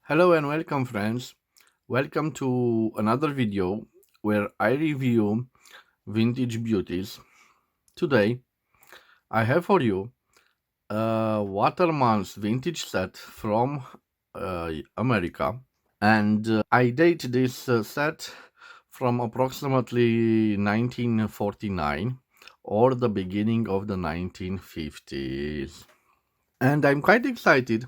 Hello and welcome, friends. Welcome to another video where I review vintage beauties. Today, I have for you a Waterman's vintage set from America, and I date this set from approximately 1949 or the beginning of the 1950s. And I'm quite excited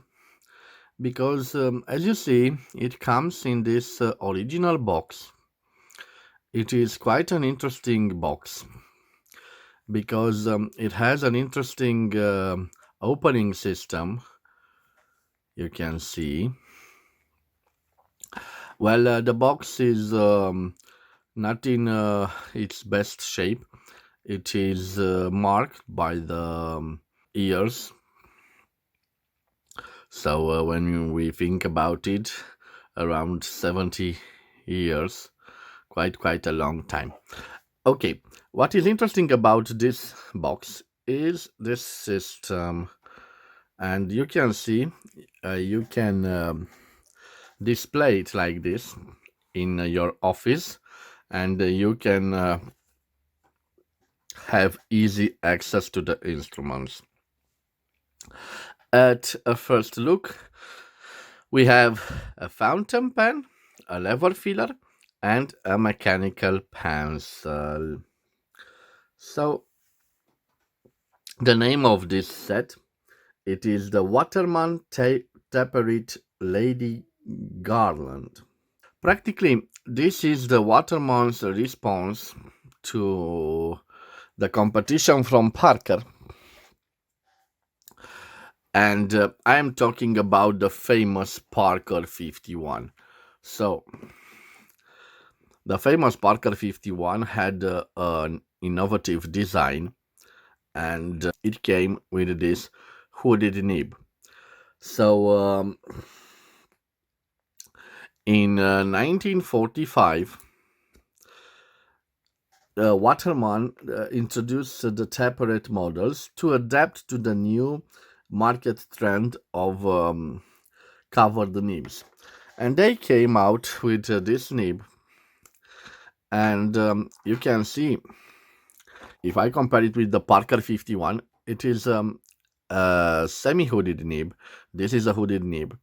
because, as you see, it comes in this original box. It is quite an interesting box because it has an interesting opening system. You can see. Well, the box is not in its best shape. It is marked by the ears. So when we think about it, around 70 years, quite a long time. Okay, what is interesting about this box is this system, and you can see you can display it like this in your office, and you can have easy access to the instruments. At a first look, we have a fountain pen, a lever filler, and a mechanical pencil. So the name of this set, it is the WATERMAN Taperite Lady Garland. Practically, this is the Waterman's response to the competition from Parker. And I am talking about the famous Parker 51. So, the famous Parker 51 had an innovative design, and it came with this hooded nib. So, in 1945, Waterman introduced the Taperite models to adapt to the new market trend of covered nibs. And they came out with this nib. And you can see, if I compare it with the Parker 51, it is a semi-hooded nib. This is a hooded nib.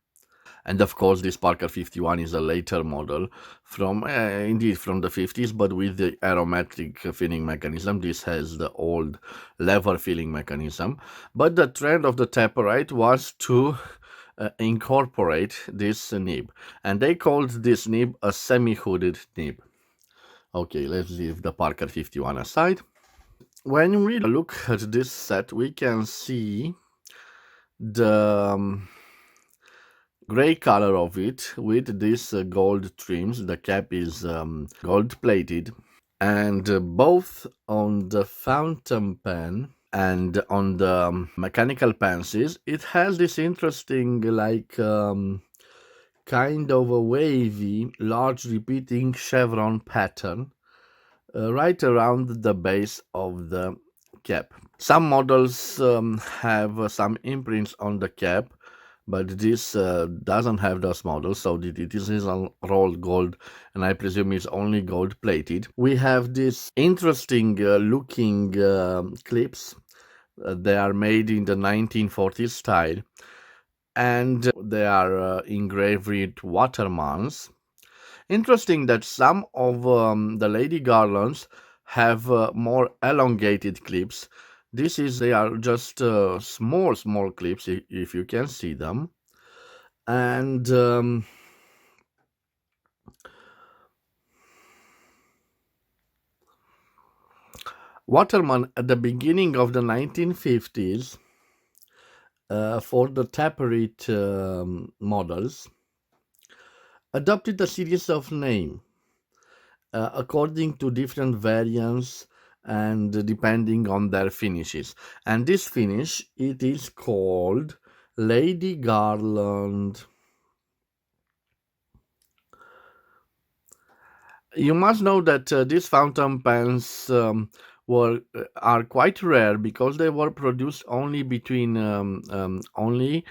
And of course, this Parker 51 is a later model from, indeed, from the 50s, but with the aromatic filling mechanism. This has the old lever filling mechanism. But the trend of the Taperite was to incorporate this nib. And they called this nib a semi-hooded nib. Okay, let's leave the Parker 51 aside. When we look at this set, we can see the gray color of it with this gold trims. The cap is gold plated, and both on the fountain pen and on the mechanical pencils, it has this interesting, like, kind of a wavy, large repeating chevron pattern right around the base of the cap. Some models have some imprints on the cap, but this doesn't have those models, so it is all rolled gold, and I presume it's only gold plated. We have this interesting looking clips. They are made in the 1940s style, and they are engraved with Watermans. Interesting that some of the Lady Garlands have more elongated clips. They are just small clips, if you can see them. And Waterman, at the beginning of the 1950s, for the Taperite models, adopted a series of names according to different variants and depending on their finishes. And this finish, it is called Lady Garland. You must know that these fountain pens were are quite rare because they were produced only between only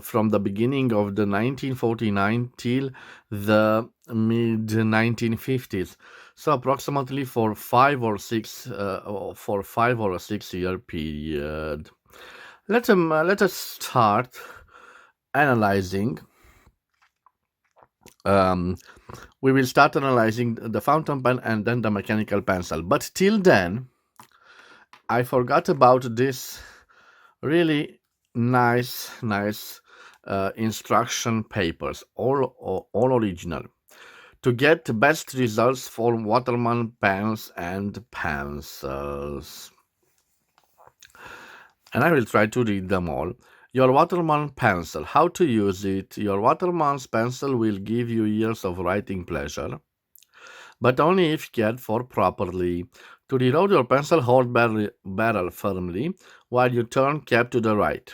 from the beginning of the 1949 till the mid 1950s. So approximately for 5 or 6 year period. Let us start analyzing. Um, we will start analyzing the fountain pen and then the mechanical pencil. But till then, I forgot about this really nice instruction papers, all original, to get the best results for waterman pens and pencils. And I will try to read them all. Your waterman pencil, how to use it. Your waterman's pencil will give you years of writing pleasure, but only if cared for properly. To reload your pencil, hold barrel firmly while you turn cap to the right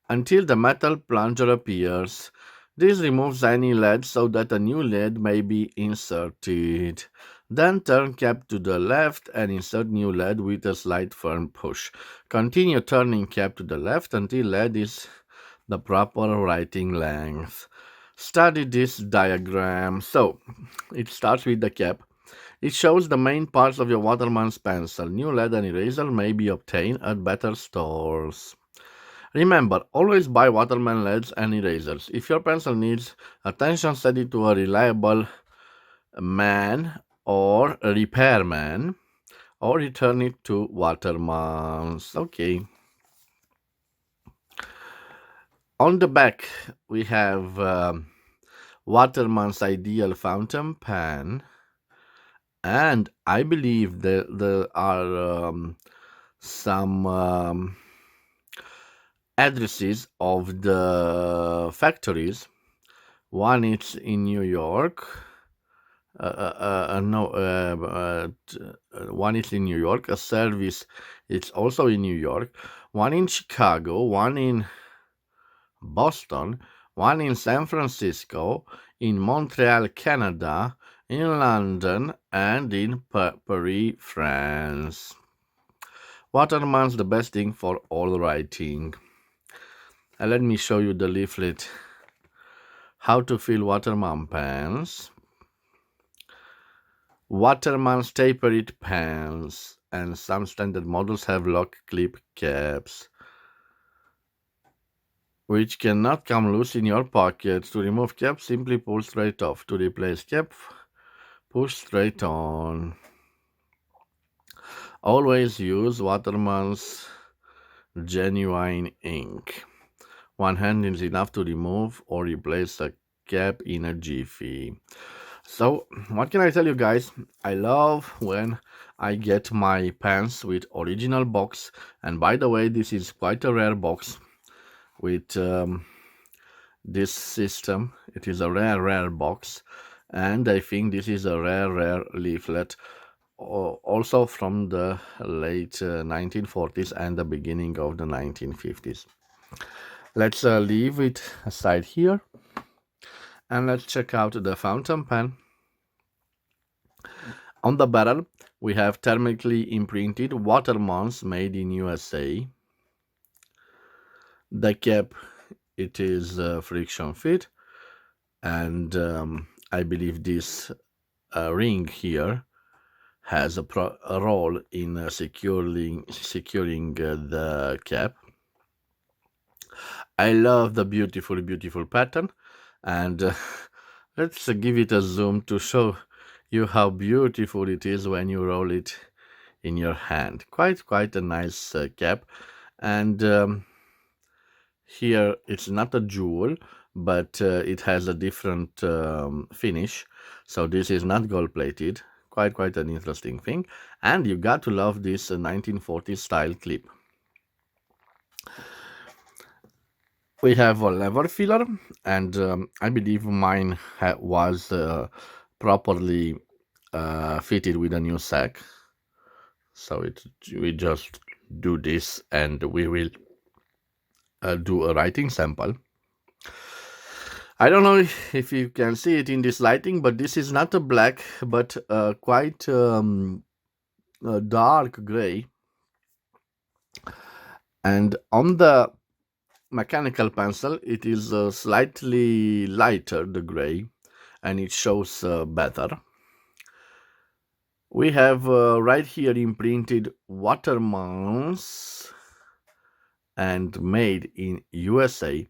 until the metal plunger appears. This removes any lead so that a new lead may be inserted. Then turn cap to the left and insert new lead with a slight firm push. Continue turning cap to the left until lead is the proper writing length. Study this diagram. So, it starts with the cap. It shows the main parts of your waterman's pencil. New lead and eraser may be obtained at better stores. Remember, always buy waterman leads and erasers. If your pencil needs attention, send it to a reliable man or a repairman or return it to Waterman's. Okay. On the back, we have Waterman's ideal fountain pen, and I believe there are some addresses of the factories. One is in New York. No, one is in New York. A service is also in New York. One in Chicago. One in Boston. One in San Francisco. In Montreal, Canada. In London and in Paris, France. Waterman's the best thing for all writing. Let me show you the leaflet. How to fill Waterman pens. Waterman's Taperite pens, and some standard models have lock clip caps, which cannot come loose in your pocket. To remove cap, simply pull straight off. To replace cap, push straight on. Always use Waterman's genuine ink. One hand is enough to remove or replace a cap in a jiffy. So, what can I tell you guys? I love when I get my pens with original box. And by the way, this is quite a rare box with this system. It is a rare box. And I think this is a rare leaflet. Also from the late 1940s and the beginning of the 1950s. Let's leave it aside here. And let's check out the fountain pen. On the barrel, we have thermically imprinted Watermans made in USA. The cap, it is friction fit, and I believe this ring here has a role in securing the cap. I love the beautiful pattern, and let's give it a zoom to show you how beautiful it is when you roll it in your hand. Quite a nice cap, and here it's not a jewel, but it has a different finish. So this is not gold plated. Quite an interesting thing, and you got to love this 1940s style clip. We have a lever filler, and I believe mine was properly fitted with a new sack. So we just do this, and we will do a writing sample. I don't know if you can see it in this lighting, but this is not a black, but quite dark gray, and on the mechanical pencil it is slightly lighter, the gray, and it shows better. We have right here imprinted Watermans and made in USA.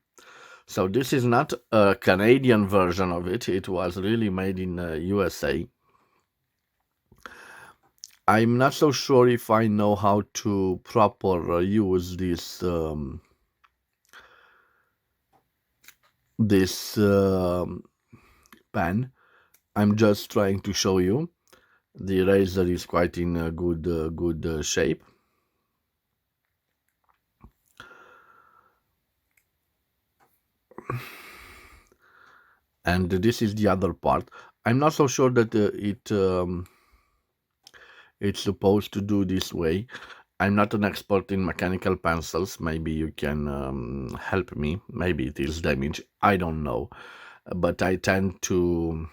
So this is not a Canadian version of it. It was really made in USA. I'm not so sure if I know how to proper use this pen. I'm just trying to show you. The eraser is quite in a good shape. And this is the other part. I'm not so sure that it's supposed to do this way. I'm not an expert in mechanical pencils. Maybe you can help me. Maybe it is damaged. I don't know. But I tend to,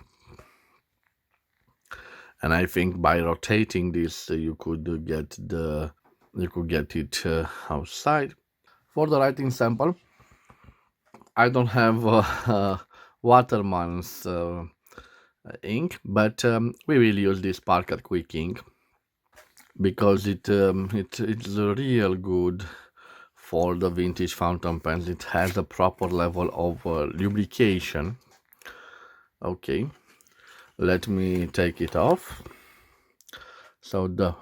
and I think by rotating this, you could get it outside. For the writing sample, I don't have Waterman's ink, but we will use this Parker Quick ink because it's real good for the vintage fountain pens. It has a proper level of lubrication. Okay, let me take it off. So the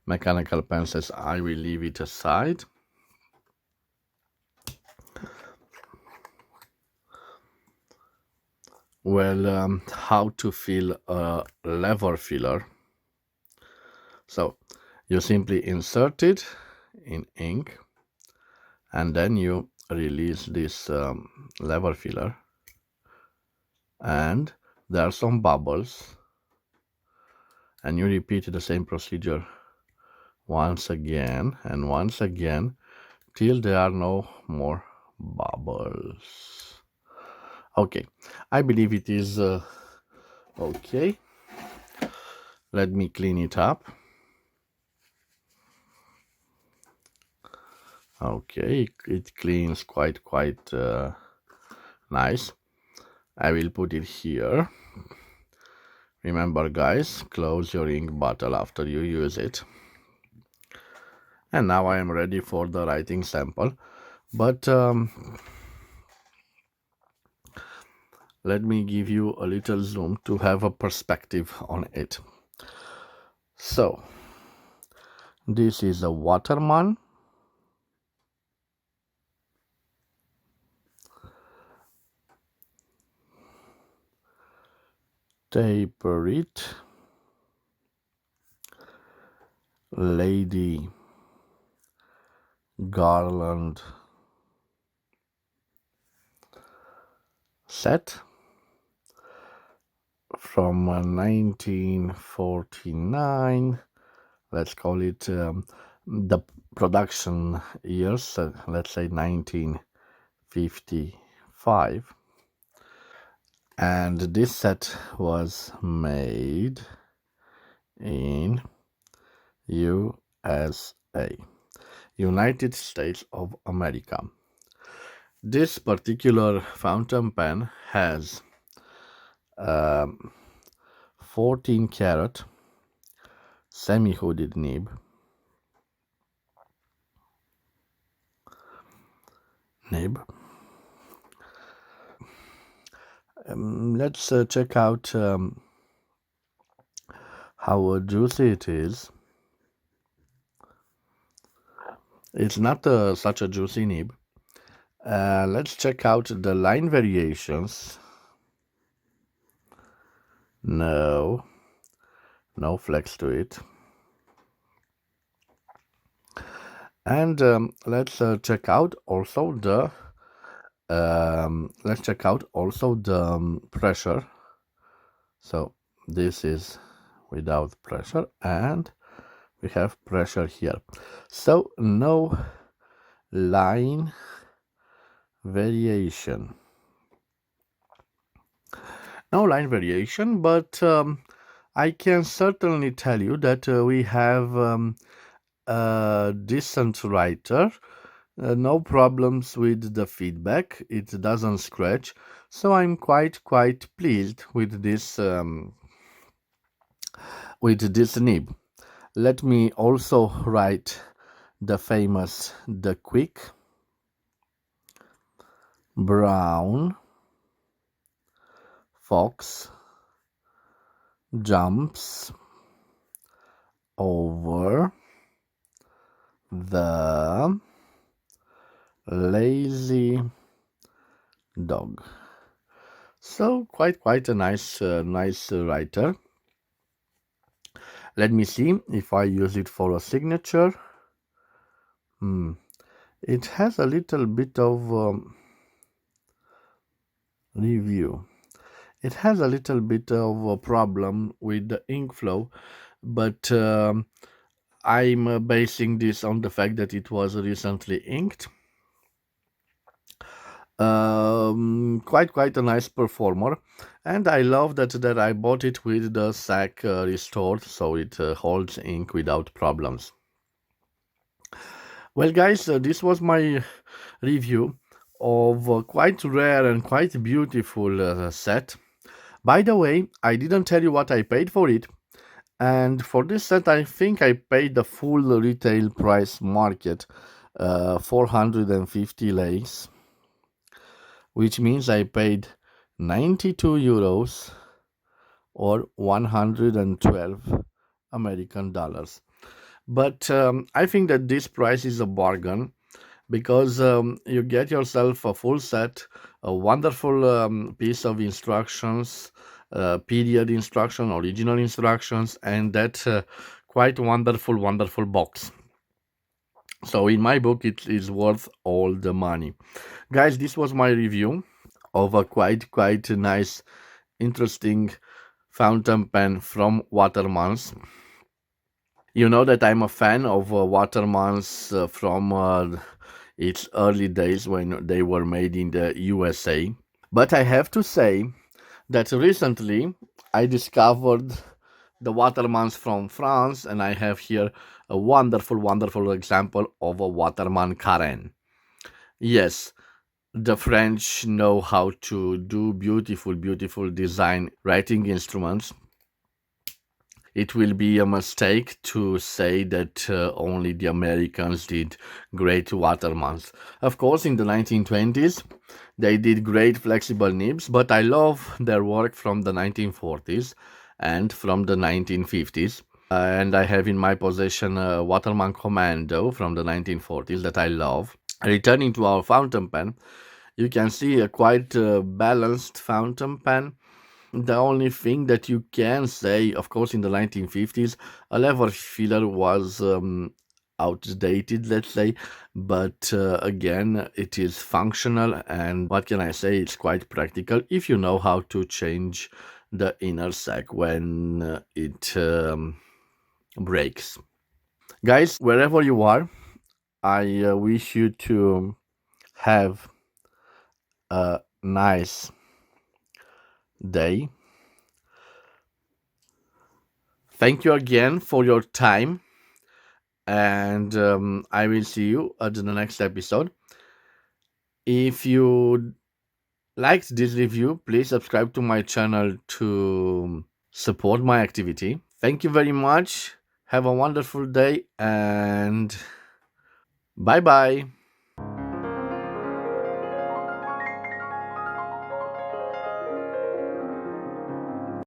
mechanical pencils, I will leave it aside. Well, how to fill a lever filler? So you simply insert it in ink, and then you release this lever filler, and there are some bubbles, and you repeat the same procedure once again and once again till there are no more bubbles. Okay, I believe it is okay. Let me clean it up. Okay, it cleans quite nice. I will put it here. Remember, guys, close your ink bottle after you use it. And now I am ready for the writing sample, but let me give you a little zoom to have a perspective on it. So this is a Waterman Taperite Lady Garland set from 1949. Let's call it the production years, let's say 1955. And this set was made in U.S.A, United States of America. This particular fountain pen has 14 karat semi-hooded nib, let's check out how juicy it is. It's not such a juicy nib. Let's check out the line variations. No flex to it. And let's check out also the pressure. So this is without pressure, and we have pressure here. So no line variation. But I can certainly tell you that we have a decent writer. No problems with the feedback. It doesn't scratch. So I'm quite pleased with this nib. Let me also write the famous the quick brown fox jumps over the lazy dog. So quite a nice writer. Let me see if I use it for a signature. Hmm. It has a little bit of review. It has a little bit of a problem with the ink flow, but I'm basing this on the fact that it was recently inked. Quite a nice performer, and I love that I bought it with the sack restored, so it holds ink without problems. Well, guys, this was my review of a quite rare and quite beautiful set. By the way, I didn't tell you what I paid for it, and for this set, I think I paid the full retail price market, 450 legs, which means I paid 92 euros or 112 American dollars. But I think that this price is a bargain because you get yourself a full set, a wonderful piece of instructions, period instruction, original instructions, and that quite wonderful box. So in my book, it is worth all the money. Guys, this was my review of a quite nice, interesting fountain pen from Watermans. You know that I'm a fan of Watermans from its early days when they were made in the USA. But I have to say that recently I discovered the Watermans from France, and I have here a wonderful example of a Waterman Karen. Yes, the French know how to do beautiful design writing instruments. It will be a mistake to say that only the Americans did great Watermans. Of course, in the 1920s, they did great flexible nibs, but I love their work from the 1940s and from the 1950s. And I have in my possession a Waterman Commando from the 1940s that I love. Returning to our fountain pen, you can see a quite balanced fountain pen. The only thing that you can say, of course, in the 1950s, a lever filler was outdated, let's say, but again, it is functional, and what can I say? It's quite practical if you know how to change the inner sac when it breaks. Guys, wherever you are, I wish you to have a nice day. Thank you again for your time, and I will see you at the next episode. If you liked this review, please subscribe to my channel to support my activity. Thank you very much. Have a wonderful day, and bye bye.